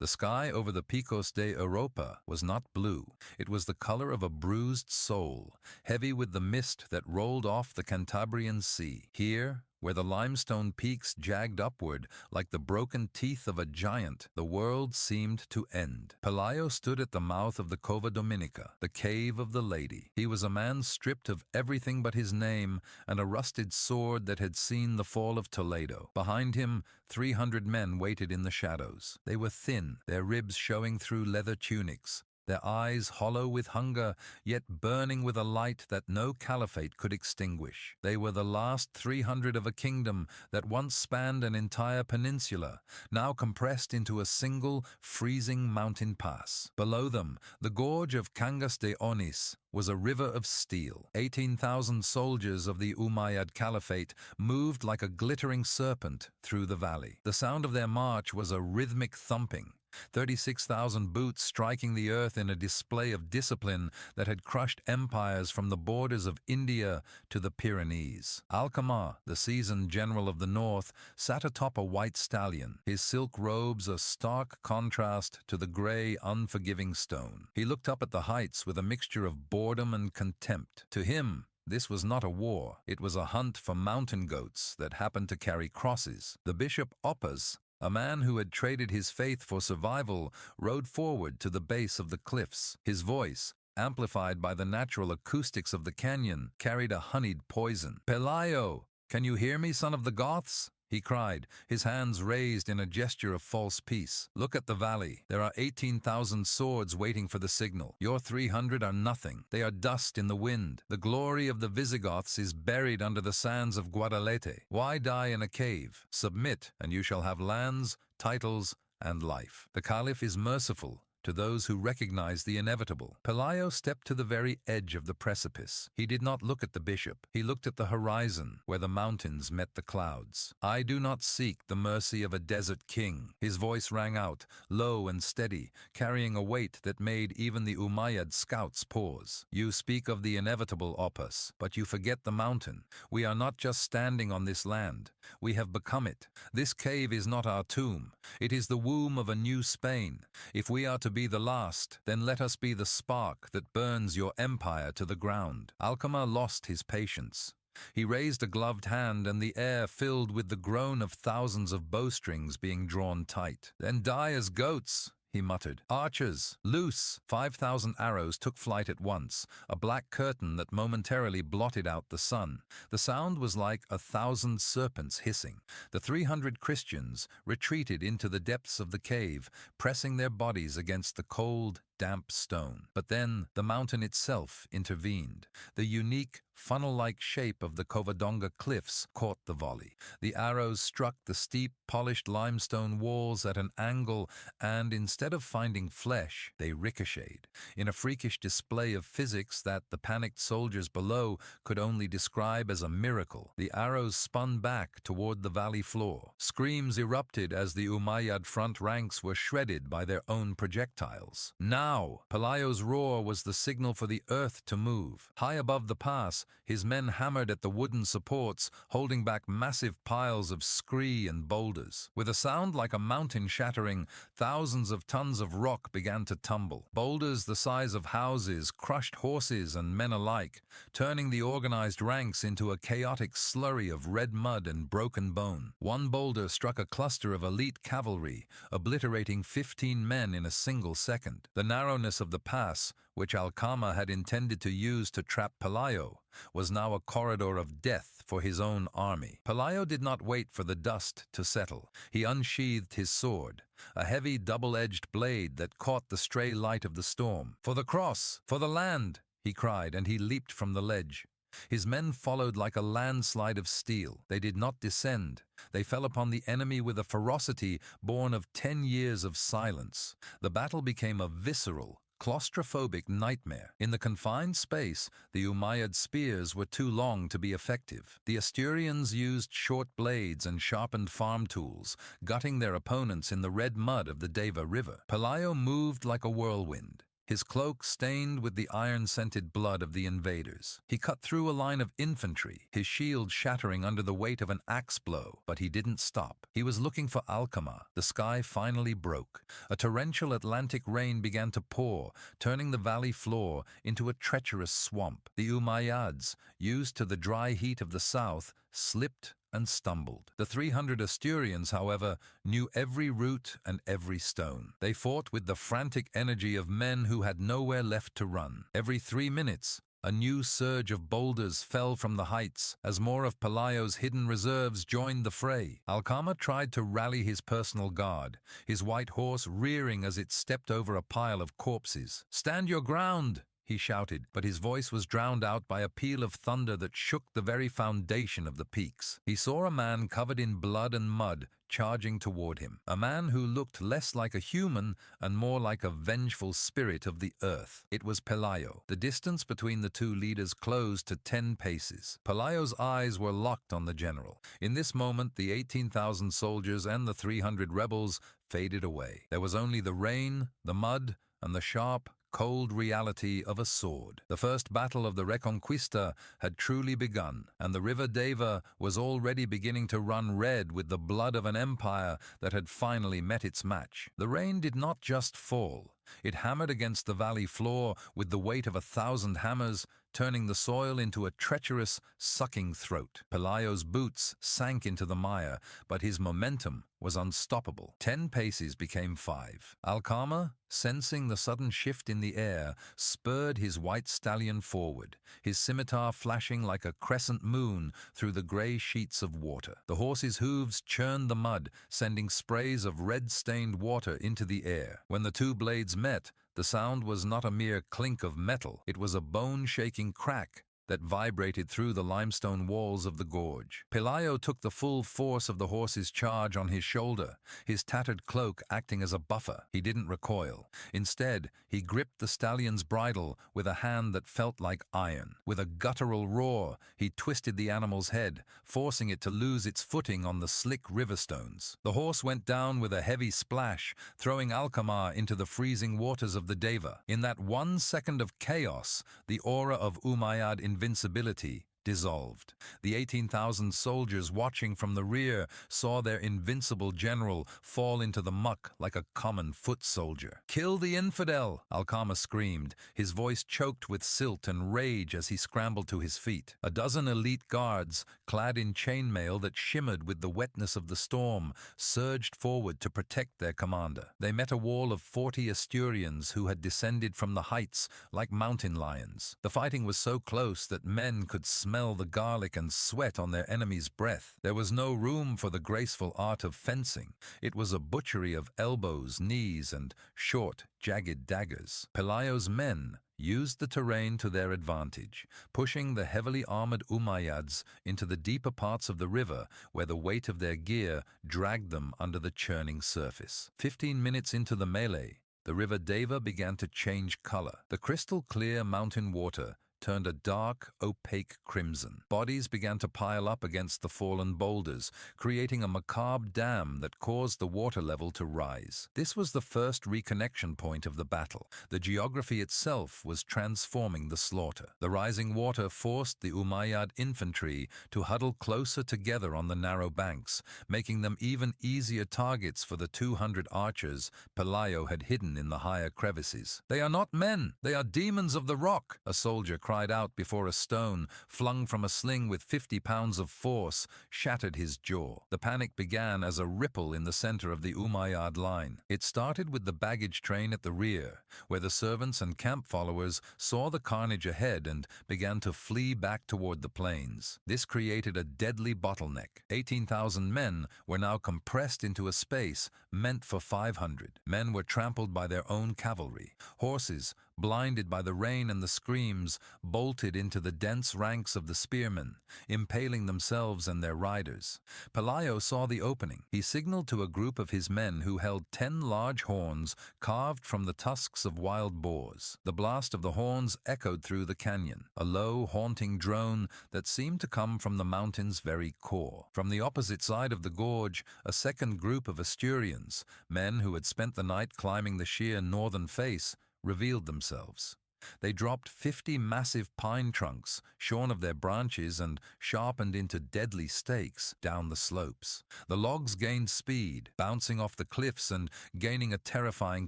The sky over the Picos de Europa was not blue. It was the color of a bruised soul, heavy with the mist that rolled off the Cantabrian Sea. Here, where the limestone peaks jagged upward like the broken teeth of a giant, the world seemed to end. Pelayo stood at the mouth of the Cova Dominica, the cave of the lady. He was a man stripped of everything but his name and a rusted sword that had seen the fall of Toledo. Behind him, 300 men waited in the shadows. They were thin, their ribs showing through leather tunics, their eyes hollow with hunger, yet burning with a light that no caliphate could extinguish. They were the last 300 of a kingdom that once spanned an entire peninsula, now compressed into a single, freezing mountain pass. Below them, the gorge of Cangas de Onis was a river of steel. 18,000 soldiers of the Umayyad Caliphate moved like a glittering serpent through the valley. The sound of their march was a rhythmic thumping, 36,000 boots striking the earth in a display of discipline that had crushed empires from the borders of India to the Pyrenees. Alcamar, the seasoned general of the north, sat atop a white stallion, his silk robes a stark contrast to the grey, unforgiving stone. He looked up at the heights with a mixture of boredom and contempt. To him, this was not a war. It was a hunt for mountain goats that happened to carry crosses. The bishop Oppas, a man who had traded his faith for survival, rode forward to the base of the cliffs. His voice, amplified by the natural acoustics of the canyon, carried a honeyed poison. "Pelayo, can you hear me, son of the Goths?" he cried, his hands raised in a gesture of false peace. "Look at the valley. There are 18,000 swords waiting for the signal. Your 300 are nothing. They are dust in the wind. The glory of the Visigoths is buried under the sands of Guadalete. Why die in a cave? Submit, and you shall have lands, titles, and life. The Caliph is merciful to those who recognize the inevitable." Pelayo stepped to the very edge of the precipice. He did not look at the bishop. He looked at the horizon, where the mountains met the clouds. "I do not seek the mercy of a desert king." His voice rang out, low and steady, carrying a weight that made even the Umayyad scouts pause. "You speak of the inevitable, Oppas, but you forget the mountain. We are not just standing on this land. We have become it. This cave is not our tomb. It is the womb of a new Spain. If we are to be the last, then let us be the spark that burns your empire to the ground." Alcamar lost his patience. He raised a gloved hand, and the air filled with the groan of thousands of bowstrings being drawn tight. "Then die as goats," he muttered. "Archers, loose!" 5,000 arrows took flight at once, a black curtain that momentarily blotted out the sun. The sound was like 1,000 serpents hissing. The 300 Christians retreated into the depths of the cave, pressing their bodies against the cold, damp stone. But then the mountain itself intervened. The unique, funnel-like shape of the Covadonga cliffs caught the volley. The arrows struck the steep, polished limestone walls at an angle, and instead of finding flesh, they ricocheted, in a freakish display of physics that the panicked soldiers below could only describe as a miracle. The arrows spun back toward the valley floor. Screams erupted as the Umayyad front ranks were shredded by their own projectiles. "Now!" Pelayo's roar was the signal for the earth to move. High above the pass, his men hammered at the wooden supports, holding back massive piles of scree and boulders. With a sound like a mountain shattering, thousands of tons of rock began to tumble. Boulders the size of houses crushed horses and men alike, turning the organized ranks into a chaotic slurry of red mud and broken bone. One boulder struck a cluster of elite cavalry, obliterating 15 men in a single second. The narrowness of the pass, which Alcamar had intended to use to trap Pelayo, was now a corridor of death for his own army. Pelayo did not wait for the dust to settle. He unsheathed his sword, a heavy double-edged blade that caught the stray light of the storm. "For the cross! For the land!" he cried, and he leaped from the ledge. His men followed like a landslide of steel. They did not descend. They fell upon the enemy with a ferocity born of 10 years of silence. The battle became a visceral, claustrophobic nightmare. In the confined space, the Umayyad spears were too long to be effective. The Asturians used short blades and sharpened farm tools, gutting their opponents in the red mud of the Deva River. Pelayo moved like a whirlwind. his cloak stained with the iron-scented blood of the invaders. He cut through a line of infantry, his shield shattering under the weight of an axe blow, but he didn't stop. He was looking for Alcama. The sky finally broke. A torrential Atlantic rain began to pour, turning the valley floor into a treacherous swamp. The Umayyads, used to the dry heat of the south, slipped and stumbled. The 300 Asturians, however, knew every route and every stone. They fought with the frantic energy of men who had nowhere left to run. Every 3 minutes, a new surge of boulders fell from the heights as more of Pelayo's hidden reserves joined the fray. Alcama tried to rally his personal guard, his white horse rearing as it stepped over a pile of corpses. "Stand your ground!" he shouted, but his voice was drowned out by a peal of thunder that shook the very foundation of the peaks. He saw a man covered in blood and mud charging toward him, a man who looked less like a human and more like a vengeful spirit of the earth. It was Pelayo. The distance between the two leaders closed to 10 paces. Pelayo's eyes were locked on the general. In this moment, the 18,000 soldiers and the 300 rebels faded away. There was only the rain, the mud, and the sharp, cold reality of a sword. The first battle of the Reconquista had truly begun, and the river Deva was already beginning to run red with the blood of an empire that had finally met its match. The rain did not just fall. It hammered against the valley floor with the weight of 1,000 hammers, turning the soil into a treacherous, sucking throat. Pelayo's boots sank into the mire, but his momentum was unstoppable. 10 paces became 5. Alcama, sensing the sudden shift in the air, spurred his white stallion forward, his scimitar flashing like a crescent moon through the gray sheets of water. The horse's hooves churned the mud, sending sprays of red-stained water into the air. When the two blades met, the sound was not a mere clink of metal. It was a bone-shaking crack that vibrated through the limestone walls of the gorge. Pelayo took the full force of the horse's charge on his shoulder, his tattered cloak acting as a buffer. He didn't recoil. Instead, he gripped the stallion's bridle with a hand that felt like iron. With a guttural roar, he twisted the animal's head, forcing it to lose its footing on the slick river stones. The horse went down with a heavy splash, throwing Alcama into the freezing waters of the Deva. In that 1 second of chaos, the aura of Umayyad invincibility dissolved. The 18,000 soldiers watching from the rear saw their invincible general fall into the muck like a common foot soldier. "Kill the infidel!" Alcama screamed, his voice choked with silt and rage as he scrambled to his feet. A dozen elite guards, clad in chainmail that shimmered with the wetness of the storm, surged forward to protect their commander. They met a wall of 40 Asturians who had descended from the heights like mountain lions. The fighting was so close that men could smell the garlic and sweat on their enemy's breath. There was no room for the graceful art of fencing. It was a butchery of elbows, knees, and short, jagged daggers. Pelayo's men used the terrain to their advantage, pushing the heavily armored Umayyads into the deeper parts of the river where the weight of their gear dragged them under the churning surface. 15 minutes into the melee, the river Deva began to change color. The crystal-clear mountain water turned a dark, opaque crimson. Bodies began to pile up against the fallen boulders, creating a macabre dam that caused the water level to rise. This was the first reconnection point of the battle. The geography itself was transforming the slaughter. The rising water forced the Umayyad infantry to huddle closer together on the narrow banks, making them even easier targets for the 200 archers Pelayo had hidden in the higher crevices. "They are not men, they are demons of the rock," a soldier cried out before a stone, flung from a sling with 50 pounds of force, shattered his jaw. The panic began as a ripple in the center of the Umayyad line. It started with the baggage train at the rear, where the servants and camp followers saw the carnage ahead and began to flee back toward the plains. This created a deadly bottleneck. 18,000 men were now compressed into a space meant for 500. Men were trampled by their own cavalry. Horses, blinded by the rain and the screams, bolted into the dense ranks of the spearmen, impaling themselves and their riders. Pelayo saw the opening. He signaled to a group of his men who held 10 large horns carved from the tusks of wild boars. The blast of the horns echoed through the canyon, a low, haunting drone that seemed to come from the mountain's very core. From the opposite side of the gorge, a second group of Asturians, men who had spent the night climbing the sheer northern face, revealed themselves. They dropped 50 massive pine trunks, shorn of their branches and sharpened into deadly stakes, down the slopes. The logs gained speed, bouncing off the cliffs and gaining a terrifying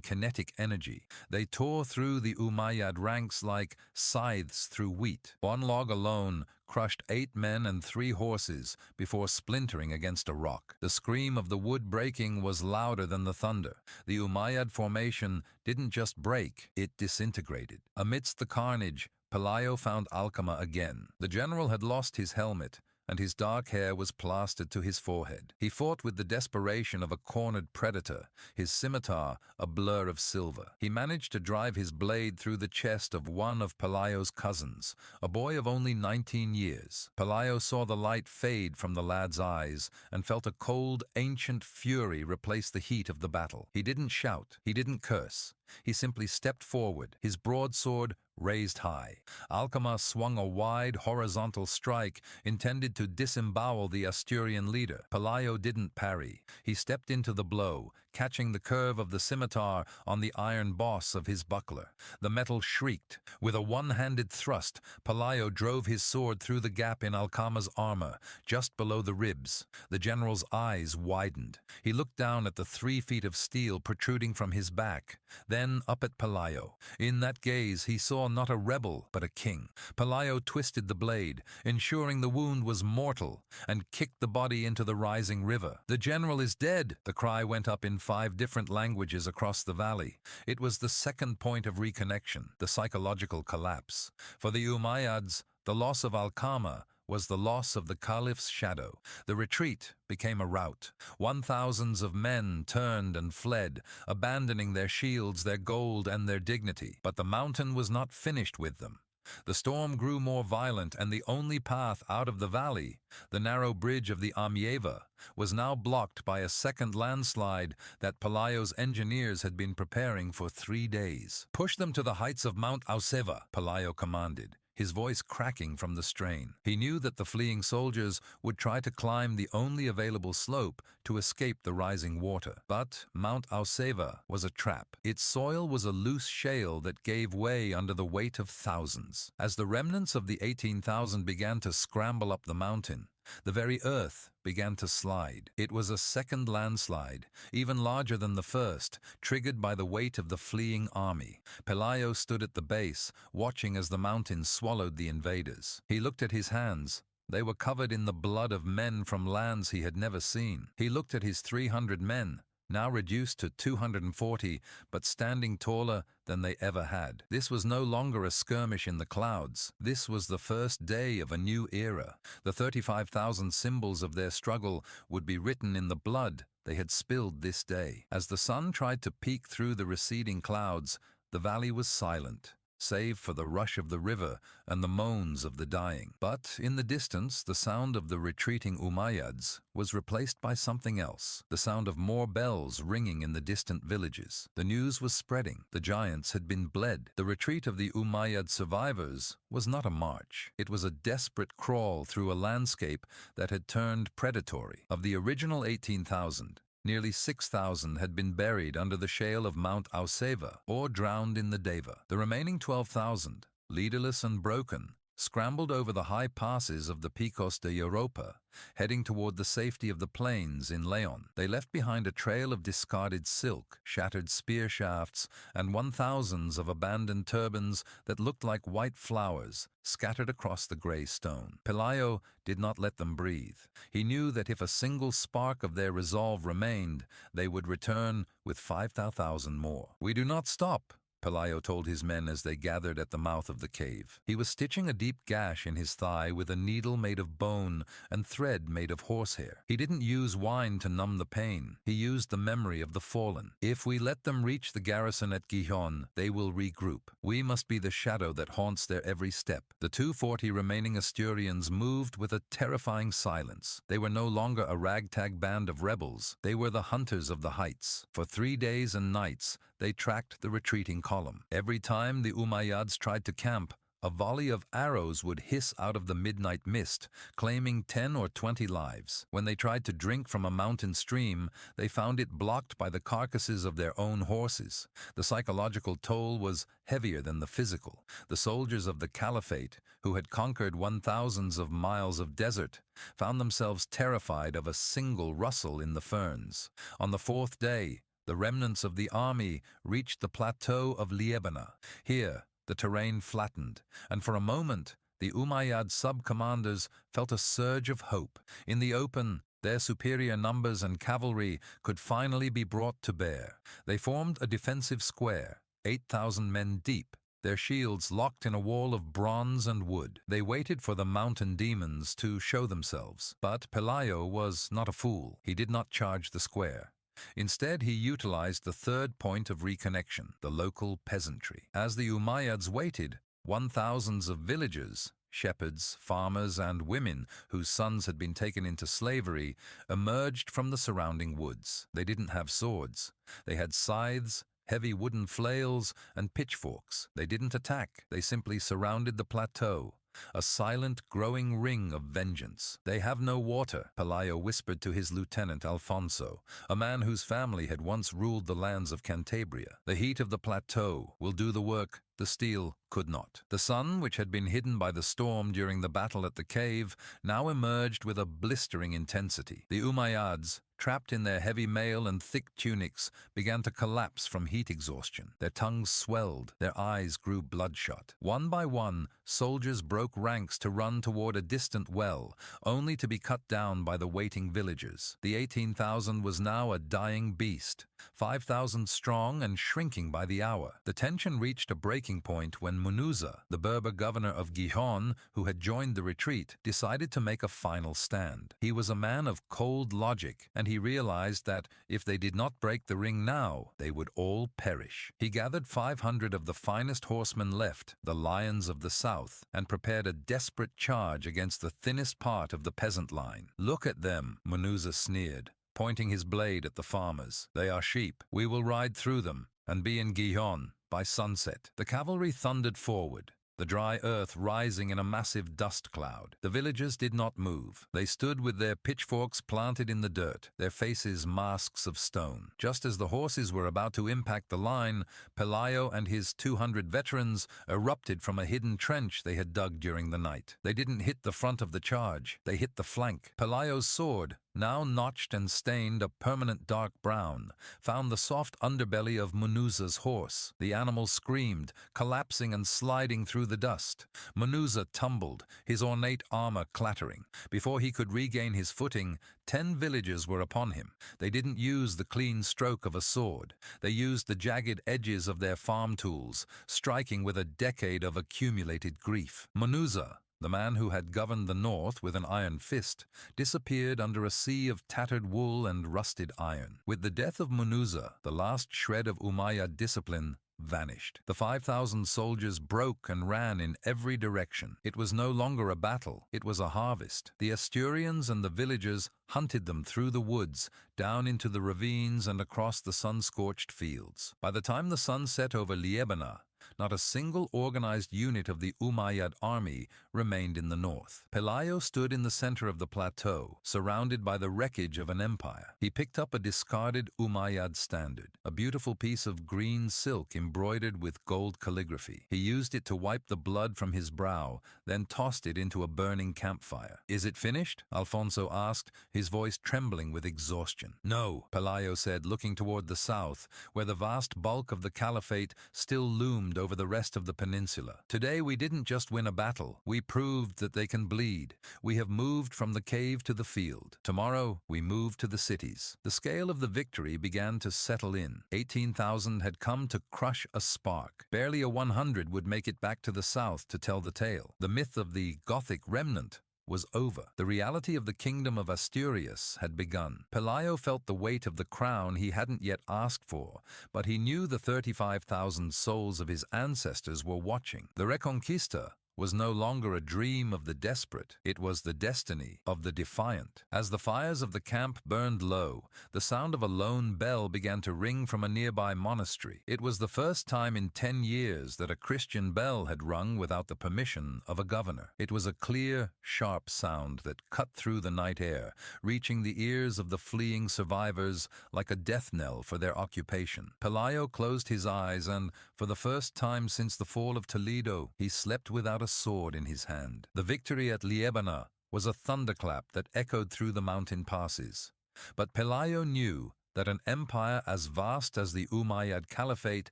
kinetic energy. They tore through the Umayyad ranks like scythes through wheat. One log alone crushed 8 men and 3 horses before splintering against a rock. The scream of the wood breaking was louder than the thunder. The Umayyad formation didn't just break, it disintegrated. Amidst the carnage, Pelayo found Alcama again. The general had lost his helmet, and his dark hair was plastered to his forehead. He fought with the desperation of a cornered predator, his scimitar a blur of silver. He managed to drive his blade through the chest of one of Pelayo's cousins, a boy of only 19 years. Pelayo saw the light fade from the lad's eyes and felt a cold, ancient fury replace the heat of the battle. He didn't shout, he didn't curse. He simply stepped forward, his broadsword raised high. Alcama swung a wide, horizontal strike intended to disembowel the Asturian leader. Pelayo didn't parry. He stepped into the blow, catching the curve of the scimitar on the iron boss of his buckler. The metal shrieked. With a one-handed thrust, Pelayo drove his sword through the gap in Alcama's armor, just below the ribs. The general's eyes widened. He looked down at the 3 feet of steel protruding from his back, then up at Pelayo. In that gaze, he saw not a rebel, but a king. Pelayo twisted the blade, ensuring the wound was mortal, and kicked the body into the rising river. "The general is dead!" The cry went up in 5 different languages across the valley. It was the second point of reconnection, the psychological collapse. For the Umayyads, the loss of Alcama was the loss of the Caliph's shadow. The retreat became a rout. 1,000s of men turned and fled, abandoning their shields, their gold, and their dignity. But the mountain was not finished with them. The storm grew more violent, and the only path out of the valley, the narrow bridge of the Amieva, was now blocked by a second landslide that Pelayo's engineers had been preparing for 3 days. "Push them to the heights of Mount Auseva," Pelayo commanded, his voice cracking from the strain. He knew that the fleeing soldiers would try to climb the only available slope to escape the rising water. But Mount Auseva was a trap. Its soil was a loose shale that gave way under the weight of thousands. As the remnants of the 18,000 began to scramble up the mountain, the very earth began to slide. It was a second landslide, even larger than the first, triggered by the weight of the fleeing army. Pelayo stood at the base, watching as the mountain swallowed the invaders. He looked at his hands. They were covered in the blood of men from lands he had never seen. He looked at his 300 men, now reduced to 240, but standing taller than they ever had. This was no longer a skirmish in the clouds. This was the first day of a new era. The 35,000 symbols of their struggle would be written in the blood they had spilled this day. As the sun tried to peek through the receding clouds, the valley was silent, save for the rush of the river and the moans of the dying. But in the distance, the sound of the retreating Umayyads was replaced by something else, the sound of more bells ringing in the distant villages. The news was spreading. The giants had been bled. The retreat of the Umayyad survivors was not a march. It was a desperate crawl through a landscape that had turned predatory. Of the original 18,000, nearly 6,000 had been buried under the shale of Mount Auseva or drowned in the Deva. The remaining 12,000, leaderless and broken, scrambled over the high passes of the Picos de Europa, heading toward the safety of the plains in Leon. They left behind a trail of discarded silk, shattered spear shafts, and 1,000s of abandoned turbans that looked like white flowers scattered across the gray stone. Pelayo did not let them breathe. He knew that if a single spark of their resolve remained, they would return with 5,000 more. "We do not stop," Pelayo told his men as they gathered at the mouth of the cave. He was stitching a deep gash in his thigh with a needle made of bone and thread made of horsehair. He didn't use wine to numb the pain. He used the memory of the fallen. "If we let them reach the garrison at Gijón, they will regroup. We must be the shadow that haunts their every step." The 240 remaining Asturians moved with a terrifying silence. They were no longer a ragtag band of rebels. They were the hunters of the heights. For 3 days and nights, they tracked the retreating column. Every time the Umayyads tried to camp, A volley of arrows would hiss out of the midnight mist, claiming 10 or 20 lives. When they tried to drink from a mountain stream, they found it blocked by the carcasses of their own horses. The psychological toll was heavier than the physical. The soldiers of the Caliphate, who had conquered 1,000 of miles of desert, found themselves terrified of a single rustle in the ferns. On the fourth day, the remnants of the army reached the plateau of Liébana. Here, the terrain flattened, and for a moment, the Umayyad sub-commanders felt a surge of hope. In the open, their superior numbers and cavalry could finally be brought to bear. They formed a defensive square, 8,000 men deep, their shields locked in a wall of bronze and wood. They waited for the mountain demons to show themselves. But Pelayo was not a fool. He did not charge the square. Instead, he utilized the third point of reconnection, the local peasantry. As the Umayyads waited, 1,000 of villagers, shepherds, farmers, and women whose sons had been taken into slavery, emerged from the surrounding woods. They didn't have swords. They had scythes, heavy wooden flails, and pitchforks. They didn't attack. They simply surrounded the plateau, a silent, growing ring of vengeance. "They have no water," Pelayo whispered to his lieutenant Alfonso, a man whose family had once ruled the lands of Cantabria. "The heat of the plateau will do the work the steel could not." The sun, which had been hidden by the storm during the battle at the cave, now emerged with a blistering intensity. The Umayyads, trapped in their heavy mail and thick tunics, began to collapse from heat exhaustion. Their tongues swelled, their eyes grew bloodshot. One by one, soldiers broke ranks to run toward a distant well, only to be cut down by the waiting villagers. The 18,000 was now a dying beast, 5,000 strong and shrinking by the hour. The tension reached a breaking point when Munuza, the Berber governor of Gijón, who had joined the retreat, decided to make a final stand. He was a man of cold logic, and he realized that if they did not break the ring now, they would all perish. He gathered 500 of the finest horsemen left, the lions of the south, and prepared a desperate charge against the thinnest part of the peasant line. "Look at them," Munuza sneered, pointing his blade at the farmers. "They are sheep. We will ride through them and be in Gijón by sunset." The cavalry thundered forward, the dry earth rising in a massive dust cloud. The villagers did not move. They stood with their pitchforks planted in the dirt, their faces masks of stone. Just as the horses were about to impact the line, Pelayo and his 200 veterans erupted from a hidden trench they had dug during the night. They didn't hit the front of the charge. They hit the flank. Pelayo's sword, now notched and stained a permanent dark brown, found the soft underbelly of Munuza's horse. The animal screamed, collapsing and sliding through the dust. Munuza tumbled, his ornate armor clattering. Before he could regain his footing, 10 villagers were upon him. They didn't use the clean stroke of a sword. They used the jagged edges of their farm tools, striking with a decade of accumulated grief. Munuza, the man who had governed the north with an iron fist, disappeared under a sea of tattered wool and rusted iron. With the death of Munuza, the last shred of Umayyad discipline vanished. The 5,000 soldiers broke and ran in every direction. It was no longer a battle, it was a harvest. The Asturians and the villagers hunted them through the woods, down into the ravines and across the sun-scorched fields. By the time the sun set over Liébana, not a single organized unit of the Umayyad army remained in the north. Pelayo stood in the center of the plateau, surrounded by the wreckage of an empire. He picked up a discarded Umayyad standard, a beautiful piece of green silk embroidered with gold calligraphy. He used it to wipe the blood from his brow, then tossed it into a burning campfire. "Is it finished?" Alfonso asked, his voice trembling with exhaustion. "No," Pelayo said, looking toward the south, where the vast bulk of the Caliphate still loomed over the rest of the peninsula. "Today we didn't just win a battle. We proved that they can bleed. We have moved from the cave to the field. Tomorrow we move to the cities." The scale of the victory began to settle in. 18,000 had come to crush a spark. Barely a 100 would make it back to the south to tell the tale. The myth of the Gothic remnant was over. The reality of the kingdom of Asturias had begun. Pelayo felt the weight of the crown he hadn't yet asked for, but he knew the 35,000 souls of his ancestors were watching. The Reconquista was no longer a dream of the desperate, it was the destiny of the defiant. As the fires of the camp burned low, the sound of a lone bell began to ring from a nearby monastery. It was the first time in 10 years that a Christian bell had rung without the permission of a governor. It was a clear, sharp sound that cut through the night air, reaching the ears of the fleeing survivors like a death knell for their occupation. Pelayo closed his eyes and, for the first time since the fall of Toledo, he slept without a sword in his hand. The victory at Liébana was a thunderclap that echoed through the mountain passes. But Pelayo knew that an empire as vast as the Umayyad Caliphate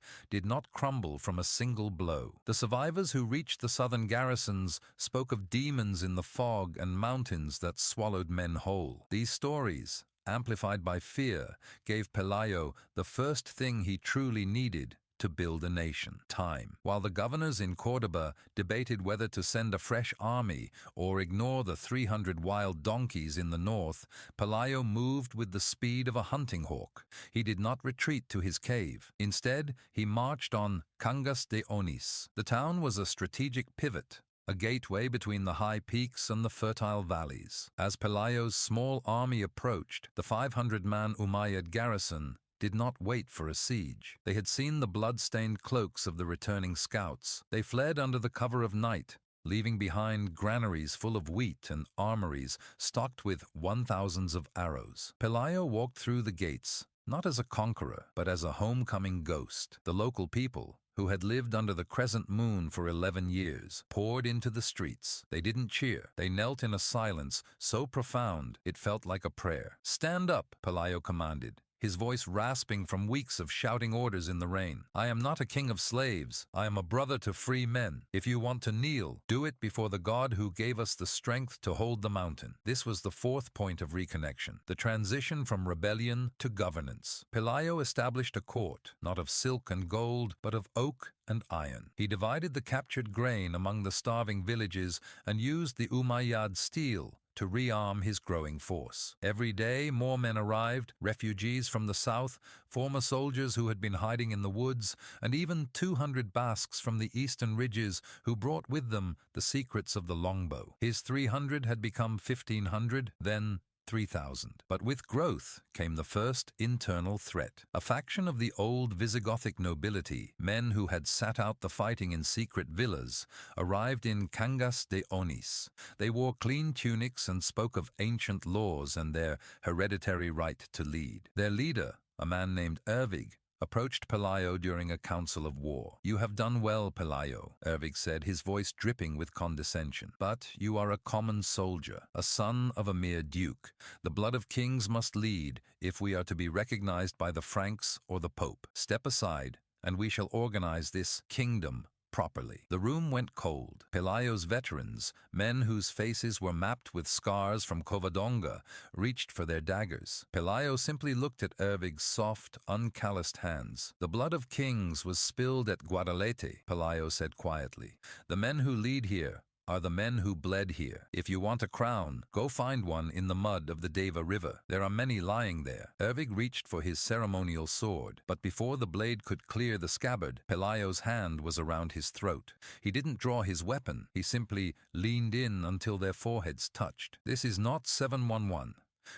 did not crumble from a single blow. The survivors who reached the southern garrisons spoke of demons in the fog and mountains that swallowed men whole. These stories, amplified by fear, gave Pelayo the first thing he truly needed to build a nation: time. While the governors in Córdoba debated whether to send a fresh army or ignore the 300 wild donkeys in the north, Pelayo moved with the speed of a hunting hawk. He did not retreat to his cave. Instead, he marched on Cangas de Onís. The town was a strategic pivot, a gateway between the high peaks and the fertile valleys. As Pelayo's small army approached, the 500-man Umayyad garrison did not wait for a siege. They had seen the blood-stained cloaks of the returning scouts. They fled under the cover of night, leaving behind granaries full of wheat and armories stocked with 1,000s of arrows. Pelayo walked through the gates, not as a conqueror, but as a homecoming ghost. The local people, who had lived under the crescent moon for 11 years, poured into the streets. They didn't cheer. They knelt in a silence so profound it felt like a prayer. "Stand up," Pelayo commanded, his voice rasping from weeks of shouting orders in the rain. "I am not a king of slaves. I am a brother to free men. If you want to kneel, do it before the God who gave us the strength to hold the mountain." This was the fourth point of reconnection, the transition from rebellion to governance. Pelayo established a court, not of silk and gold, but of oak and iron. He divided the captured grain among the starving villages and used the Umayyad steel to rearm his growing force. Every day, more men arrived, refugees from the south, former soldiers who had been hiding in the woods, and even 200 Basques from the eastern ridges who brought with them the secrets of the longbow. His 300 had become 1,500, then 3,000. But with growth came the first internal threat. A faction of the old Visigothic nobility, men who had sat out the fighting in secret villas, arrived in Cangas de Onís. They wore clean tunics and spoke of ancient laws and their hereditary right to lead. Their leader, a man named Ervig, approached Pelayo during a council of war. "You have done well, Pelayo," Ervig said, his voice dripping with condescension. "But you are a common soldier, a son of a mere duke. The blood of kings must lead if we are to be recognized by the Franks or the Pope. Step aside, and we shall organize this kingdom properly." The room went cold. Pelayo's veterans, men whose faces were mapped with scars from Covadonga, reached for their daggers. Pelayo simply looked at Ervig's soft, uncalloused hands. "The blood of kings was spilled at Guadalete," Pelayo said quietly. "The men who lead here are the men who bled here. If you want a crown, go find one in the mud of the Deva River. There are many lying there." Ervig reached for his ceremonial sword, but before the blade could clear the scabbard, Pelayo's hand was around his throat. He didn't draw his weapon. He simply leaned in until their foreheads touched. "This is not 711.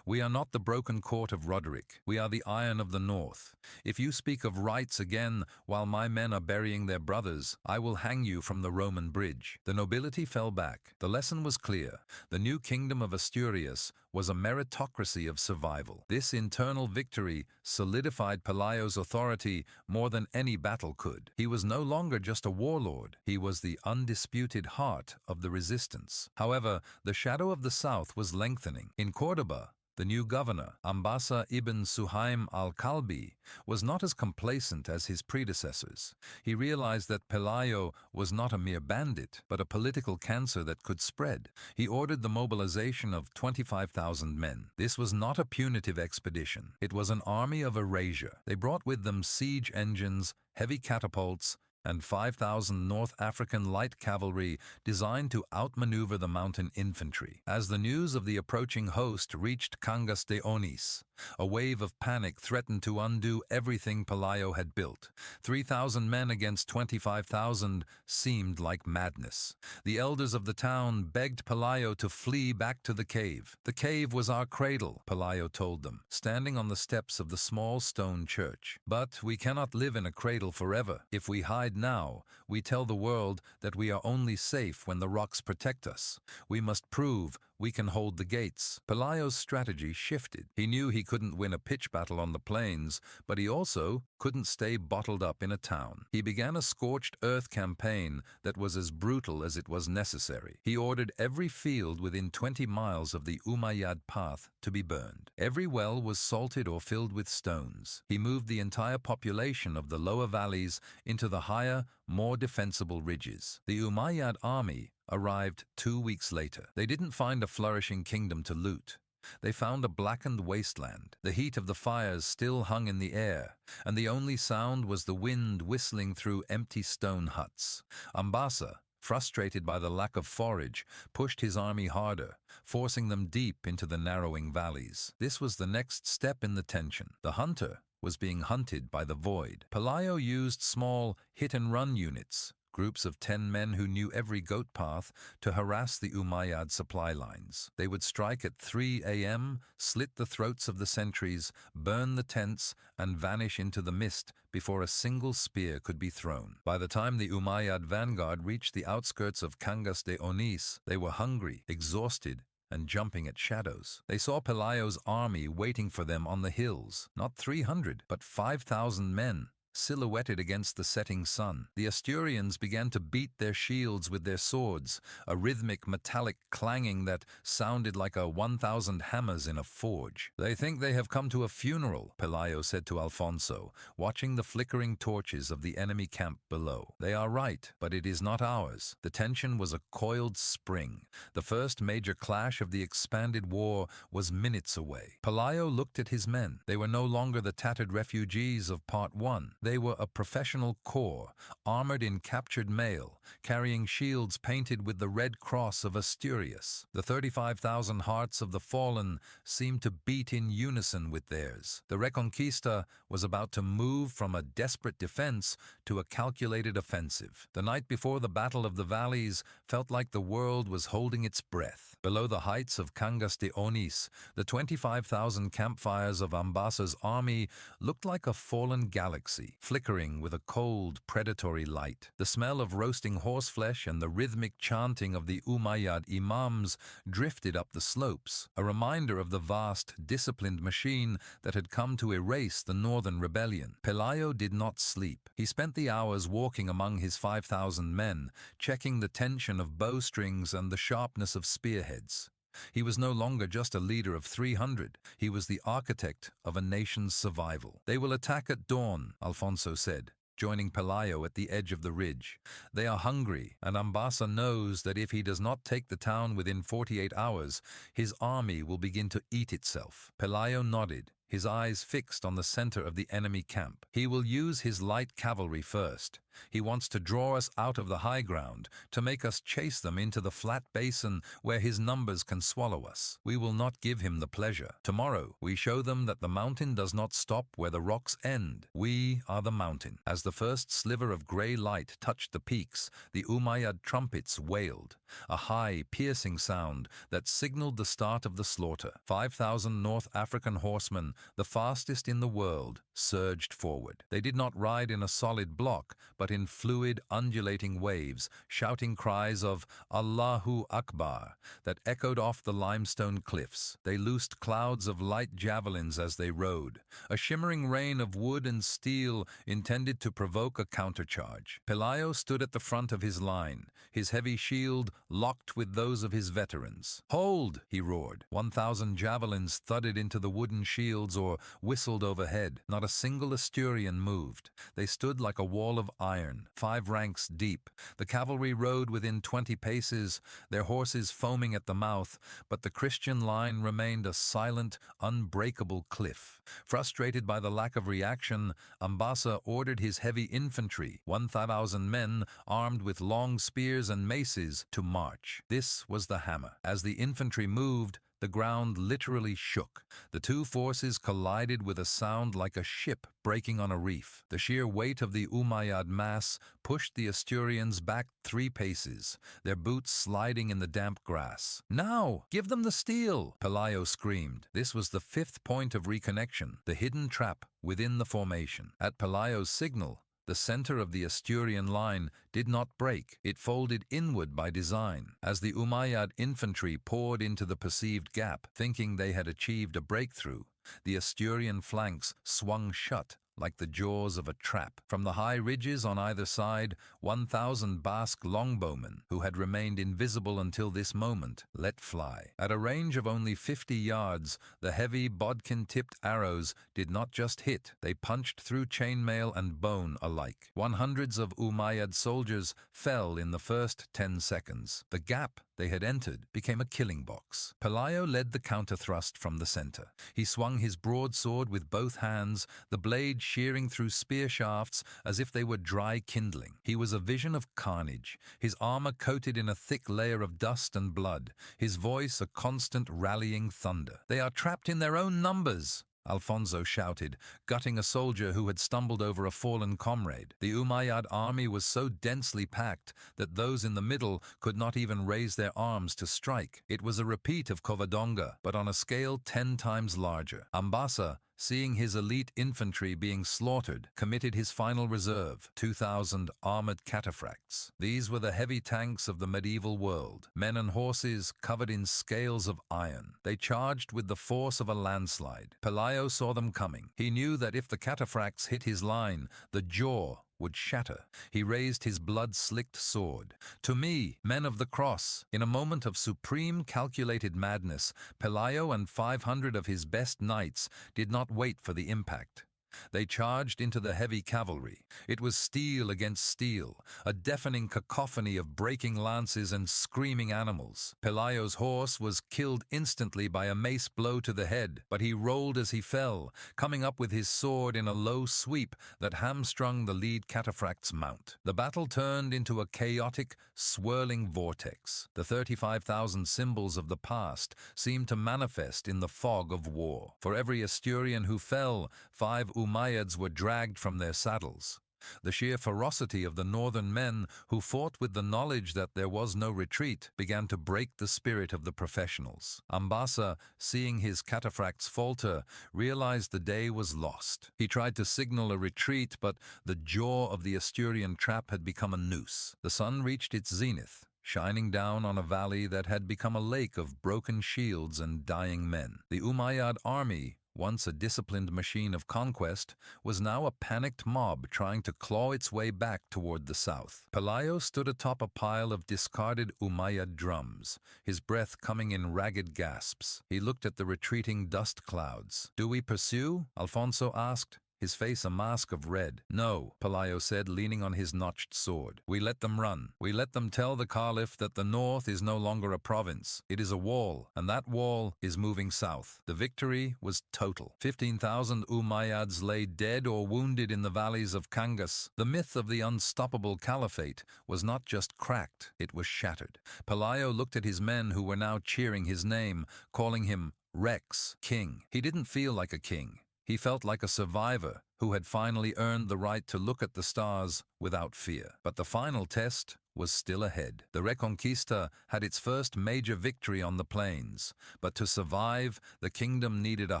We are not the broken court of Roderick. We are the Iron of the North. If you speak of rights again while my men are burying their brothers, I will hang you from the Roman bridge." The nobility fell back. The lesson was clear. The new kingdom of Asturias was a meritocracy of survival. This internal victory solidified Pelayo's authority more than any battle could. He was no longer just a warlord. He was the undisputed heart of the resistance. However, the shadow of the south was lengthening. In Córdoba, the new governor, Ambassa ibn Suhaim al-Kalbi, was not as complacent as his predecessors. He realized that Pelayo was not a mere bandit, but a political cancer that could spread. He ordered the mobilization of 25,000 men. This was not a punitive expedition. It was an army of erasure. They brought with them siege engines, heavy catapults, and 5,000 North African light cavalry designed to outmaneuver the mountain infantry. As the news of the approaching host reached Cangas de Onís, a wave of panic threatened to undo everything Pelayo had built. 3,000 men against 25,000 seemed like madness. The elders of the town begged Pelayo to flee back to the cave. "The cave was our cradle," Pelayo told them, standing on the steps of the small stone church. "But we cannot live in a cradle forever. If we hide now, we tell the world that we are only safe when the rocks protect us. We must prove we can hold the gates." Pelayo's strategy shifted. He knew he couldn't win a pitch battle on the plains, but he also couldn't stay bottled up in a town. He began a scorched earth campaign that was as brutal as it was necessary. He ordered every field within 20 miles of the Umayyad path to be burned. Every well was salted or filled with stones. He moved the entire population of the lower valleys into the higher, more defensible ridges. The Umayyad army arrived 2 weeks later. They didn't find a flourishing kingdom to loot. They found a blackened wasteland. The heat of the fires still hung in the air, and the only sound was the wind whistling through empty stone huts. Ambassa, frustrated by the lack of forage, pushed his army harder, forcing them deep into the narrowing valleys. This was the next step in the tension. The hunter was being hunted by the void. Pelayo used small hit-and-run units, groups of 10 men who knew every goat path, to harass the Umayyad supply lines. They would strike at 3 a.m., slit the throats of the sentries, burn the tents, and vanish into the mist before a single spear could be thrown. By the time the Umayyad vanguard reached the outskirts of Cangas de Onís, they were hungry, exhausted, and jumping at shadows. They saw Pelayo's army waiting for them on the hills, not 300, but 5,000 men, silhouetted against the setting sun. The Asturians began to beat their shields with their swords, a rhythmic metallic clanging that sounded like 1,000 hammers in a forge. "They think they have come to a funeral," Pelayo said to Alfonso, watching the flickering torches of the enemy camp below. "They are right, but it is not ours." The tension was a coiled spring. The first major clash of the expanded war was minutes away. Pelayo looked at his men. They were no longer the tattered refugees of Part 1. They were a professional corps, armored in captured mail, carrying shields painted with the red cross of Asturias. The 35,000 hearts of the fallen seemed to beat in unison with theirs. The Reconquista was about to move from a desperate defense to a calculated offensive. The night before the Battle of the Valleys felt like the world was holding its breath. Below the heights of Cangas de Onís, the 25,000 campfires of Ambassa's army looked like a fallen galaxy, flickering with a cold, predatory light. The smell of roasting horseflesh and the rhythmic chanting of the Umayyad imams drifted up the slopes, a reminder of the vast, disciplined machine that had come to erase the northern rebellion. Pelayo did not sleep. He spent the hours walking among his 5,000 men, checking the tension of bowstrings and the sharpness of spearheads. He was no longer just a leader of 300. He was the architect of a nation's survival. "They will attack at dawn," Alfonso said, joining Pelayo at the edge of the ridge. "They are hungry, and Ambassa knows that if he does not take the town within 48 hours, his army will begin to eat itself." Pelayo nodded, his eyes fixed on the center of the enemy camp. "He will use his light cavalry first. He wants to draw us out of the high ground, to make us chase them into the flat basin where his numbers can swallow us. We will not give him the pleasure. Tomorrow, we show them that the mountain does not stop where the rocks end. We are the mountain." As the first sliver of gray light touched the peaks, the Umayyad trumpets wailed, a high, piercing sound that signaled the start of the slaughter. 5,000 North African horsemen, the fastest in the world, surged forward. They did not ride in a solid block, but in fluid, undulating waves, shouting cries of "Allahu Akbar" that echoed off the limestone cliffs. They loosed clouds of light javelins as they rode, a shimmering rain of wood and steel intended to provoke a countercharge. Pelayo stood at the front of his line, his heavy shield locked with those of his veterans. "Hold!" he roared. 1,000 javelins thudded into the wooden shields shields or whistled overhead. Not a single Asturian moved. They stood like a wall of iron, 5 ranks deep. The cavalry rode within 20 paces, their horses foaming at the mouth, but the Christian line remained a silent, unbreakable cliff. Frustrated by the lack of reaction, Ambassa ordered his heavy infantry, 1,000 men armed with long spears and maces, to march. This was the hammer. As the infantry moved, the ground literally shook. The two forces collided with a sound like a ship breaking on a reef. The sheer weight of the Umayyad mass pushed the Asturians back 3 paces, their boots sliding in the damp grass. "Now, give them the steel!" Pelayo screamed. This was the 5th point of reconnection, the hidden trap within the formation. At Pelayo's signal, the center of the Asturian line did not break. It folded inward by design. As the Umayyad infantry poured into the perceived gap, thinking they had achieved a breakthrough, the Asturian flanks swung shut like the jaws of a trap. From the high ridges on either side, 1,000 Basque longbowmen, who had remained invisible until this moment, let fly. At a range of only 50 yards, the heavy bodkin-tipped arrows did not just hit, they punched through chainmail and bone alike. 100s of Umayyad soldiers fell in the first 10 seconds. The gap they had entered became a killing box. Pelayo led the counter-thrust from the center. He swung his broadsword with both hands, the blade shearing through spear shafts as if they were dry kindling. He was a vision of carnage, his armor coated in a thick layer of dust and blood, his voice a constant rallying thunder. "They are trapped in their own numbers!" Alfonso shouted, gutting a soldier who had stumbled over a fallen comrade. The Umayyad army was so densely packed that those in the middle could not even raise their arms to strike. It was a repeat of Covadonga, but on a scale 10 times larger. Ambassa, seeing his elite infantry being slaughtered, committed his final reserve, 2,000 armored cataphracts. These were the heavy tanks of the medieval world, men and horses covered in scales of iron. They charged with the force of a landslide. Pelayo saw them coming. He knew that if the cataphracts hit his line, the jaw would shatter. He raised his blood-slicked sword. "To me, men of the cross!" In a moment of supreme calculated madness, Pelayo and 500 of his best knights did not wait for the impact. They charged into the heavy cavalry. It was steel against steel, a deafening cacophony of breaking lances and screaming animals. Pelayo's horse was killed instantly by a mace blow to the head, but he rolled as he fell, coming up with his sword in a low sweep that hamstrung the lead cataphract's mount. The battle turned into a chaotic, swirling vortex. The 35,000 symbols of the past seemed to manifest in the fog of war. For every Asturian who fell, 5 Umayyads were dragged from their saddles. The sheer ferocity of the northern men who fought with the knowledge that there was no retreat began to break the spirit of the professionals. Ambassa, seeing his cataphracts falter, realized the day was lost. He tried to signal a retreat, but the jaw of the Asturian trap had become a noose. The sun reached its zenith, shining down on a valley that had become a lake of broken shields and dying men. The Umayyad army, once a disciplined machine of conquest, was now a panicked mob trying to claw its way back toward the south. Pelayo stood atop a pile of discarded Umayyad drums, his breath coming in ragged gasps. He looked at the retreating dust clouds. "Do we pursue?" Alfonso asked, his face a mask of red. "No," Pelayo said, leaning on his notched sword. "We let them run. We let them tell the Caliph that the north is no longer a province. It is a wall, and that wall is moving south." The victory was total. 15,000 Umayyads lay dead or wounded in the valleys of Cangas. The myth of the unstoppable Caliphate was not just cracked, it was shattered. Pelayo looked at his men who were now cheering his name, calling him Rex, king. He didn't feel like a king. He felt like a survivor who had finally earned the right to look at the stars without fear. But the final test was still ahead. The Reconquista had its first major victory on the plains, but to survive, the kingdom needed a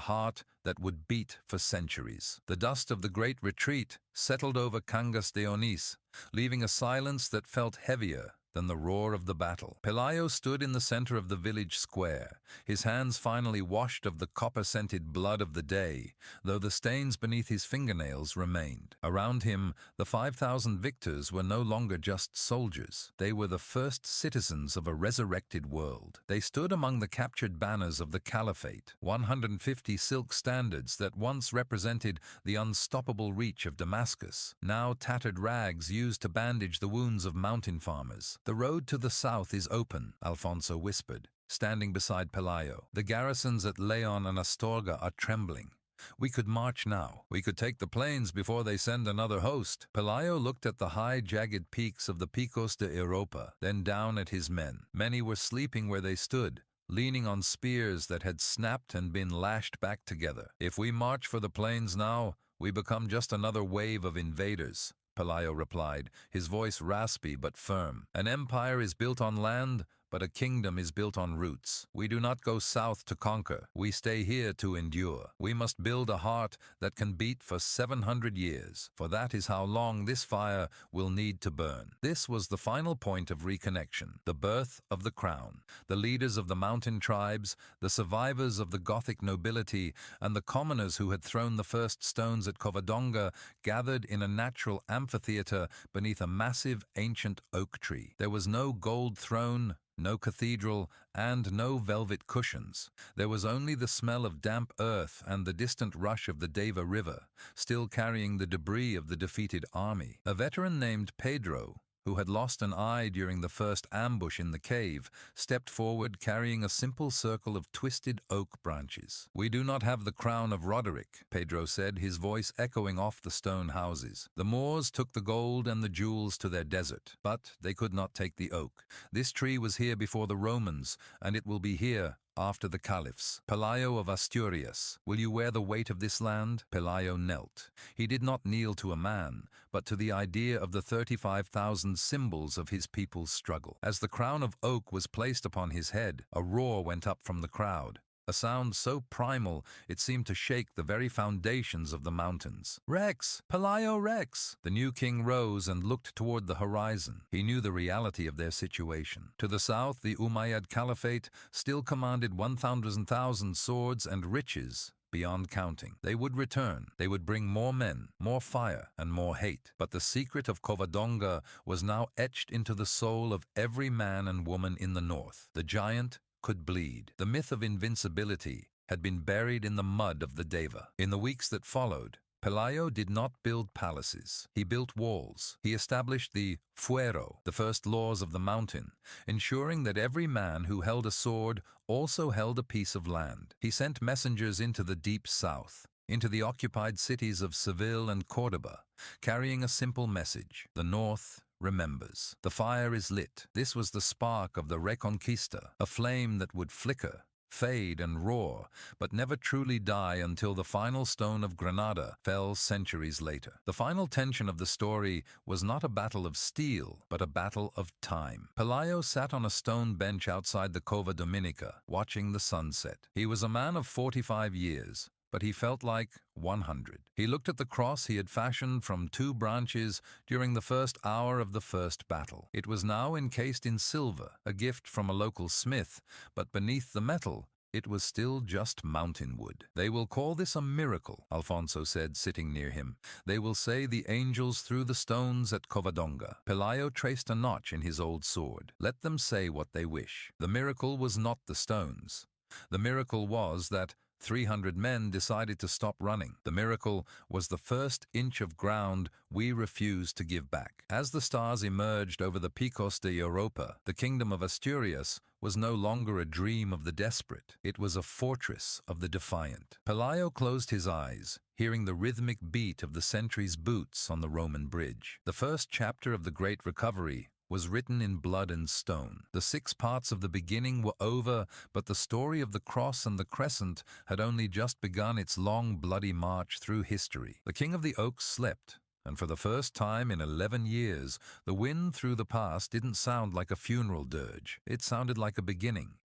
heart that would beat for centuries. The dust of the Great Retreat settled over Cangas de Onís, leaving a silence that felt heavier than the roar of the battle. Pelayo stood in the center of the village square, his hands finally washed of the copper-scented blood of the day, though the stains beneath his fingernails remained. Around him, the 5,000 victors were no longer just soldiers. They were the first citizens of a resurrected world. They stood among the captured banners of the Caliphate, 150 silk standards that once represented the unstoppable reach of Damascus, now tattered rags used to bandage the wounds of mountain farmers. "The road to the south is open," Alfonso whispered, standing beside Pelayo. "The garrisons at Leon and Astorga are trembling. We could march now. We could take the plains before they send another host." Pelayo looked at the high, jagged peaks of the Picos de Europa, then down at his men. Many were sleeping where they stood, leaning on spears that had snapped and been lashed back together. "If we march for the plains now, we become just another wave of invaders," Pelayo replied, his voice raspy but firm. "An empire is built on land, but a kingdom is built on roots. We do not go south to conquer. We stay here to endure. We must build a heart that can beat for 700 years, for that is how long this fire will need to burn." This was the final point of reconnection, the birth of the crown. The leaders of the mountain tribes, the survivors of the Gothic nobility, and the commoners who had thrown the first stones at Covadonga gathered in a natural amphitheater beneath a massive ancient oak tree. There was no gold throne, no cathedral, and no velvet cushions. There was only the smell of damp earth and the distant rush of the Deva River, still carrying the debris of the defeated army. A veteran named Pedro, who had lost an eye during the first ambush in the cave, stepped forward carrying a simple circle of twisted oak branches. "We do not have the crown of Roderick," Pedro said, his voice echoing off the stone houses. "The Moors took the gold and the jewels to their desert, but they could not take the oak. This tree was here before the Romans, and it will be here after the caliphs. Pelayo of Asturias, will you wear the weight of this land?" Pelayo knelt. He did not kneel to a man, but to the idea of the 35,000 symbols of his people's struggle. As the crown of oak was placed upon his head, a roar went up from the crowd. A sound so primal it seemed to shake the very foundations of the mountains. "Rex! Pelayo Rex!" The new king rose and looked toward the horizon. He knew the reality of their situation. To the south, the Umayyad Caliphate still commanded 1,000 swords and riches beyond counting. They would return. They would bring more men, more fire, and more hate. But the secret of Covadonga was now etched into the soul of every man and woman in the north. The giant could bleed. The myth of invincibility had been buried in the mud of the Deva. In the weeks that followed, Pelayo did not build palaces. He built walls. He established the fuero, the first laws of the mountain, ensuring that every man who held a sword also held a piece of land. He sent messengers into the deep south, into the occupied cities of Seville and Córdoba, carrying a simple message: the north remembers. The fire is lit. This was the spark of the Reconquista, a flame that would flicker, fade and roar, but never truly die until the final stone of Granada fell centuries later. The final tension of the story was not a battle of steel, but a battle of time. Pelayo sat on a stone bench outside the Cova Dominica, watching the sunset. He was a man of 45 years, but he felt like 100. He looked at the cross he had fashioned from 2 branches during the first hour of the first battle. It was now encased in silver, a gift from a local smith, but beneath the metal, it was still just mountain wood. "They will call this a miracle," Alfonso said, sitting near him. "They will say the angels threw the stones at Covadonga." Pelayo traced a notch in his old sword. "Let them say what they wish. The miracle was not the stones. The miracle was that 300 men decided to stop running. The miracle was the first inch of ground we refused to give back." As the stars emerged over the Picos de Europa, the kingdom of Asturias was no longer a dream of the desperate. It was a fortress of the defiant. Pelayo closed his eyes, hearing the rhythmic beat of the sentries' boots on the Roman bridge. The first chapter of the Great Recovery was written in blood and stone. The 6 parts of the beginning were over, but the story of the cross and the crescent had only just begun its long, bloody march through history. The King of the Oaks slept, and for the first time in 11 years, the wind through the pass didn't sound like a funeral dirge. It sounded like a beginning.